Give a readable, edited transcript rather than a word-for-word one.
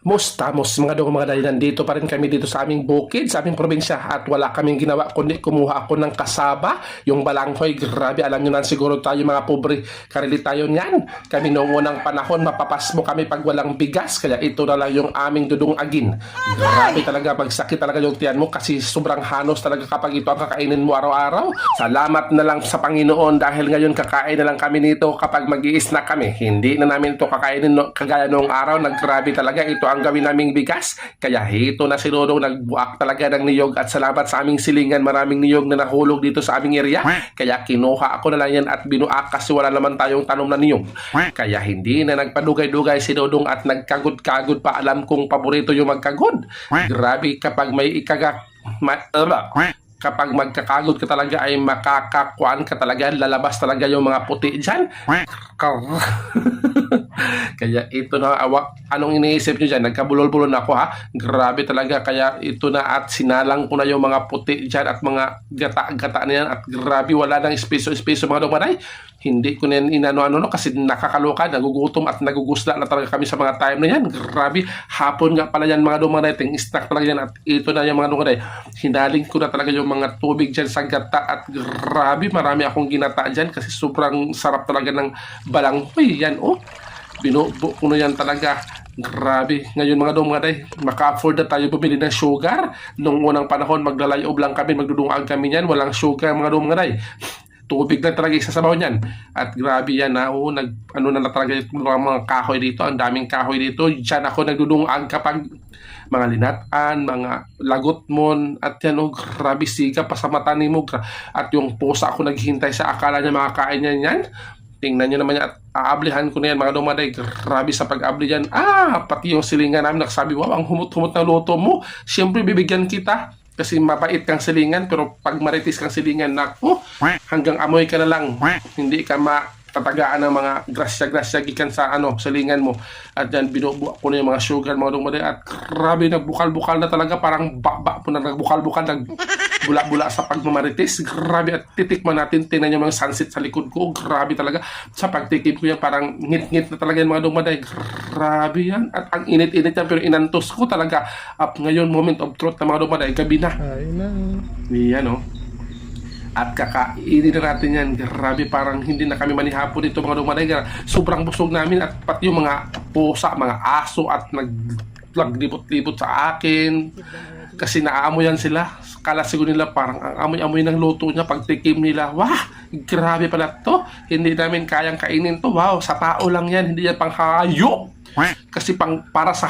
Mustamos mga dong mga dahil nandito pa rin kami dito sa aming bukid, sa aming probinsya at wala kaming ginawa kundi kumuha ako ng kasaba, yung balanghoy. Grabe, alam nyo na siguro tayo mga pobre, karili tayo niyan. Kami noong unang panahon, mapapasmo kami pag walang bigas, kaya ito na lang yung aming dudong agin. Grabe talaga, magsakit talaga yung tiyan mo kasi sobrang hanos talaga kapag ito ang kakainin mo araw-araw. Salamat na lang sa Panginoon dahil ngayon kakain na lang kami nito kapag mag-i-snack kami. Hindi na namin ito kakainin kagaya noong araw, naggrabe talaga ito ang gawin naming bigas. Kaya hito na si Dodong nagbuak talaga ng niyog at salamat sa aming silingan, maraming niyog na nahulog dito sa aming area. Kaya kinuha ako na lang yan at binuak kasi wala naman tayong tanom na niyog. Kaya hindi na nagpadugay-dugay si Dodong at nagkagod-kagod pa. Alam kong paborito yung magkagod. Grabe kapag may kapag magkakagod ka talaga ay makakakuan ka talaga, lalabas talaga yung mga puti dyan. Kaya ito na, anong iniisip nyo dyan? Nagkabulol-bulol na ako ha. Grabe talaga, kaya ito na at sinalang ko na yung mga puti dyan at mga gata-gata na yan at grabe, wala nang espeso-espeso mga dongmanay. Hindi ko na inano-ano kasi nakakaloka, nagugutom at nagugusla na talaga kami sa mga time na yan. Grabe, hapon nga pala yan mga dongmanay, ting-snack talaga yan at ito na yung mga dongmanay. Hinaling ko na talaga yung mga tubig dyan sa gata at grabe, marami akong ginata dyan kasi sobrang sarap talaga ng balanghoy yan oh. Binubo ko na yan talaga. Grabe. Ngayon mga dongmanay, maka-afford na tayo bumili ng sugar. Nung unang panahon, maglalayob lang kami, magdudungag kami yan. Walang sugar mga dongmanay. Tubig lang talaga isasabaw niyan. At grabe yan na, ano na talaga yung mga kahoy dito. Ang daming kahoy dito. Diyan ako nagdudungag kapag mga linatan, mga lagot mon, at yan grabe siga pa sa mata ni mo. At yung pusa ako naghihintay sa akala niya makakain niya yan. Tingnan nyo naman yan at aablihan ko na yan mga dongmanay. Grabe sa pag-abli yan. Pati yung silingan namin nagsabi, wow, ang humut-humut na luto mo. Siyempre bibigyan kita kasi mabait kang silingan, pero pag maritis kang silingan, naku, hanggang amoy ka na lang. Hindi ka matatagaan ng mga grasya-grasya gikan sa silingan mo. At yan, binubuak ko na yung mga sugar mga dongmanay at grabe, nagbukal-bukal na talaga, parang baba po na nagbukal-bukal, bula-bula sa pagmamarites. Grabe, at titikman natin. Tingnan nyo mga sunset sa likod ko. Grabe talaga. Sa pagtikim ko yan, parang ngit-ngit na talaga yung mga dongmanay. Grabe yan. At ang init-init yan, pero inantos ko talaga. At ngayon, moment of truth na mga dongmanay, gabi na. Yan o. At kakainin na natin yan. Grabe, parang hindi na kami manihapon dito mga dongmanay. Sobrang busog namin at pati yung mga pusa, mga aso at naglibot-libot sa akin. Kasi naaamoyan sila. Kala siguro nila parang ang amoy-amoy ng luto niya. Pagtikim nila, wah, grabe pala to. Hindi namin kayang kainin to. Wow, sa tao lang yan. Hindi yan pang hayop. Kasi para sa